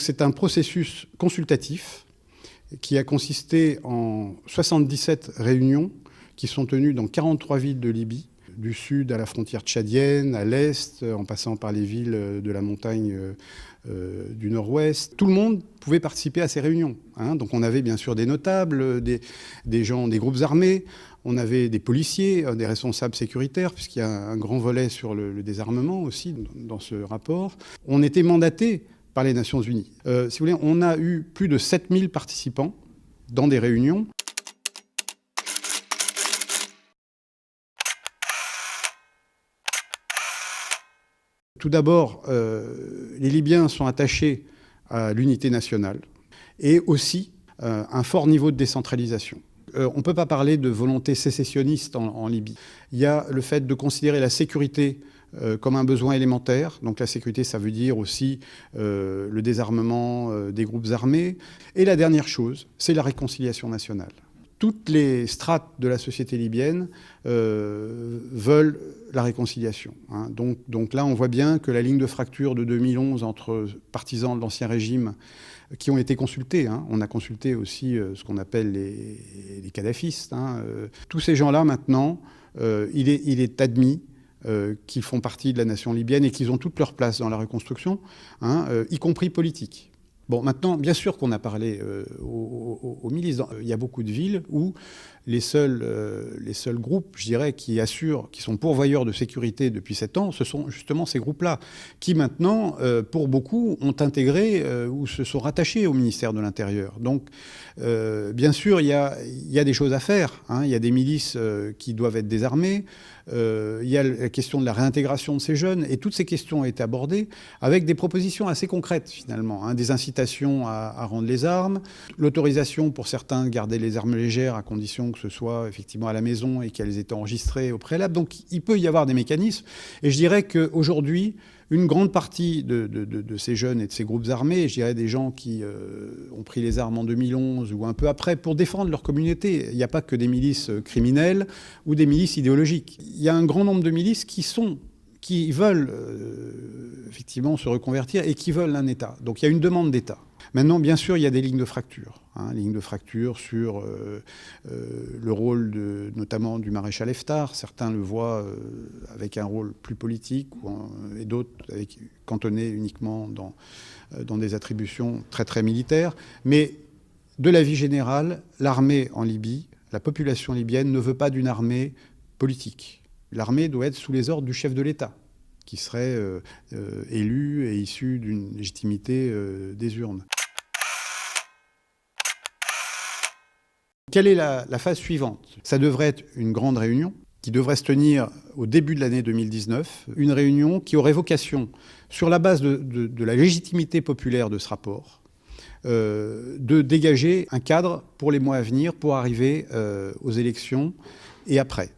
C'est un processus consultatif qui a consisté en 77 réunions qui sont tenues dans 43 villes de Libye, du sud à la frontière tchadienne, à l'est, en passant par les villes de la montagne du nord-ouest. Tout le monde pouvait participer à ces réunions. Donc on avait bien sûr des notables, des gens des groupes armés, on avait des policiers, des responsables sécuritaires, puisqu'il y a un grand volet sur le désarmement aussi dans ce rapport. On était mandaté par les Nations Unies. Si vous voulez, on a eu plus de 7000 participants dans des réunions. Tout d'abord, les Libyens sont attachés à l'unité nationale et aussi un fort niveau de décentralisation. On ne peut pas parler de volonté sécessionniste en Libye. Il y a le fait de considérer la sécurité comme un besoin élémentaire. Donc la sécurité, ça veut dire aussi le désarmement des groupes armés. Et la dernière chose, c'est la réconciliation nationale. Toutes les strates de la société libyenne veulent la réconciliation. Donc là, on voit bien que la ligne de fracture de 2011 entre partisans de l'ancien régime qui ont été consultés, on a consulté aussi ce qu'on appelle les kadhafistes. Tous ces gens-là, maintenant, il est admis qu'ils font partie de la nation libyenne et qu'ils ont toute leur place dans la reconstruction, y compris politique. Bon, maintenant, bien sûr qu'on a parlé aux milices. Il y a beaucoup de villes où les seuls groupes, je dirais, qui sont pourvoyeurs de sécurité depuis 7 ans, ce sont justement ces groupes-là, qui maintenant, pour beaucoup, ont intégré ou se sont rattachés au ministère de l'Intérieur. Donc, bien sûr, il y a des choses à faire. Il y a des milices qui doivent être désarmées. Il y a la question de la réintégration de ces jeunes. Et toutes ces questions ont été abordées avec des propositions assez concrètes, finalement. Des incitations à rendre les armes, l'autorisation pour certains de garder les armes légères à condition que ce soit effectivement à la maison et qu'elles aient été enregistrées au préalable. Donc il peut y avoir des mécanismes. Et je dirais qu'aujourd'hui, une grande partie de ces jeunes et de ces groupes armés, je dirais des gens qui ont pris les armes en 2011 ou un peu après pour défendre leur communauté. Il n'y a pas que des milices criminelles ou des milices idéologiques. Il y a un grand nombre de milices qui veulent effectivement se reconvertir et qui veulent un État. Donc il y a une demande d'État. Maintenant, bien sûr, il y a des lignes de fracture. Lignes de fracture sur le rôle notamment du maréchal Haftar. Certains le voient avec un rôle plus politique et d'autres cantonnés uniquement dans des attributions très très militaires. Mais de la vie générale, l'armée en Libye, la population libyenne ne veut pas d'une armée politique. L'armée doit être sous les ordres du chef de l'État, qui serait élu et issu d'une légitimité des urnes. Quelle est la phase suivante? Ça devrait être une grande réunion qui devrait se tenir au début de l'année 2019, une réunion qui aurait vocation, sur la base de la légitimité populaire de ce rapport, de dégager un cadre pour les mois à venir pour arriver aux élections et après.